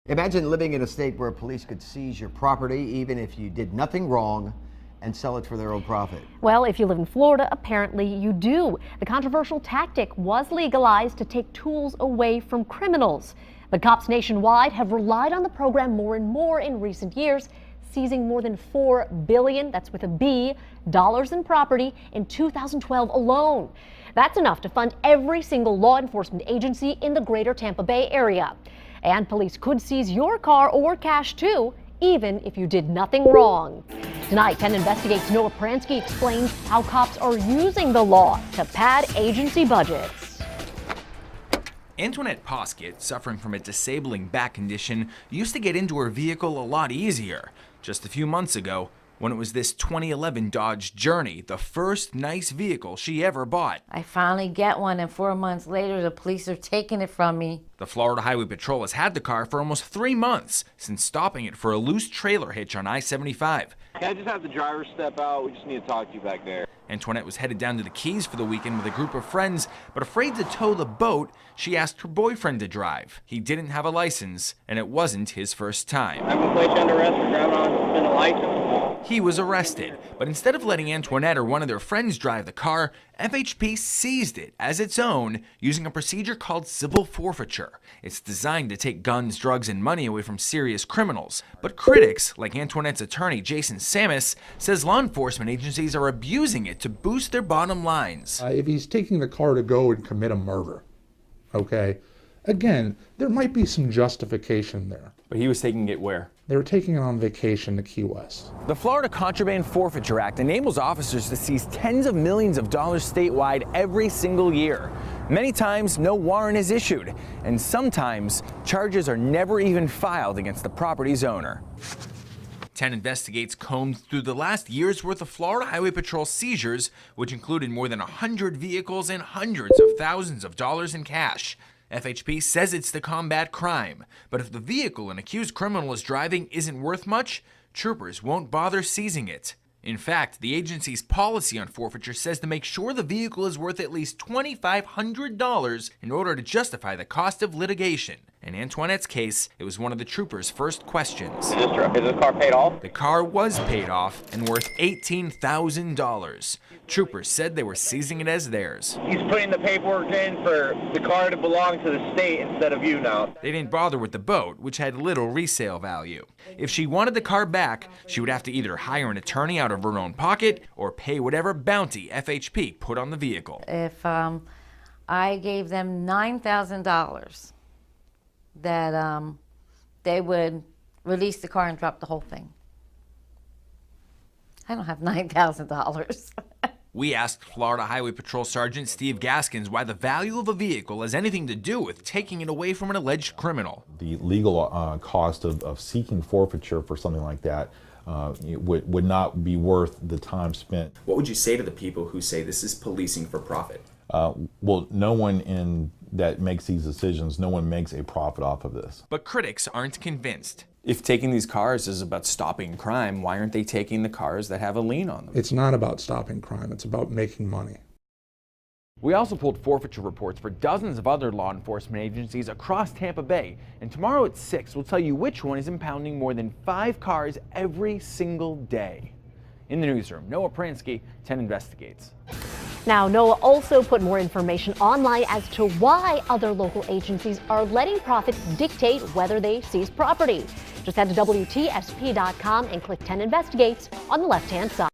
Imagine living in a state where police could seize your property even if you did nothing wrong and sell it for their own profit. Well, if you live in Florida, apparently you do. The controversial tactic was legalized to take tools away from criminals. But cops nationwide have relied on the program more and more in recent years, seizing more than $4 billion, that's with a B, dollars in property in 2012 alone. That's enough to fund every single law enforcement agency in the greater Tampa Bay area. And police could seize your car or cash too, even if you did nothing wrong. Tonight, 10 Investigates Noah Pransky explains how cops are using the law to pad agency budgets. Antoinette Poskett, suffering from a disabling back condition, used to get into her vehicle a lot easier. Just a few months ago, when it was this 2011 Dodge Journey, the first nice vehicle she ever bought. I finally get one, and 4 months later, the police are taking it from me. The Florida Highway Patrol has had the car for almost 3 months since stopping it for a loose trailer hitch on I-75. Can I just have the driver step out? We just need to talk to you back there. Antoinette was headed down to the Keys for the weekend with a group of friends, but afraid to tow the boat, she asked her boyfriend to drive. He didn't have a license, and it wasn't his first time. I'm gonna place you under arrest for driving on suspended license. He was arrested, but instead of letting Antoinette or one of their friends drive the car, FHP seized it as its own using a procedure called civil forfeiture. It's designed to take guns, drugs, and money away from serious criminals. But critics, like Antoinette's attorney Jason Samus, says law enforcement agencies are abusing it to boost their bottom lines. If he's taking the car to go and commit a murder, okay, again, there might be some justification there. But he was taking it where? They were taking it on vacation to Key West. The Florida Contraband Forfeiture Act enables officers to seize tens of millions of dollars statewide every single year. Many times, no warrant is issued, and sometimes charges are never even filed against the property's owner. 10 Investigates combed through the last year's worth of Florida Highway Patrol seizures, which included more than 100 vehicles and hundreds of thousands of dollars in cash. FHP says it's to combat crime, but if the vehicle an accused criminal is driving isn't worth much, troopers won't bother seizing it. In fact, the agency's policy on forfeiture says to make sure the vehicle is worth at least $2,500 in order to justify the cost of litigation. In Antoinette's case, it was one of the troopers' first questions. Is this car paid off? The car was paid off and worth $18,000. Troopers said they were seizing it as theirs. He's putting the paperwork in for the car to belong to the state instead of you now. They didn't bother with the boat, which had little resale value. If she wanted the car back, she would have to either hire an attorney out of her own pocket or pay whatever bounty FHP put on the vehicle. If I gave them $9,000, that they would release the car and drop the whole thing. I don't have $9,000. We asked Florida Highway Patrol Sergeant Steve Gaskins why the value of a vehicle has anything to do with taking it away from an alleged criminal. The legal cost of seeking forfeiture for something like that would not be worth the time spent. What would you say to the people who say this is policing for profit? Well, no one that makes these decisions, no one makes a profit off of this. But critics aren't convinced. If taking these cars is about stopping crime, why aren't they taking the cars that have a lien on them? It's not about stopping crime, it's about making money. We also pulled forfeiture reports for dozens of other law enforcement agencies across Tampa Bay, and tomorrow at 6 we'll tell you which one is impounding more than 5 cars every single day. In the newsroom, Noah Pransky, 10 Investigates. Now, Noah also put more information online as to why other local agencies are letting profits dictate whether they seize property. Just head to WTSP.com and click 10 Investigates on the left-hand side.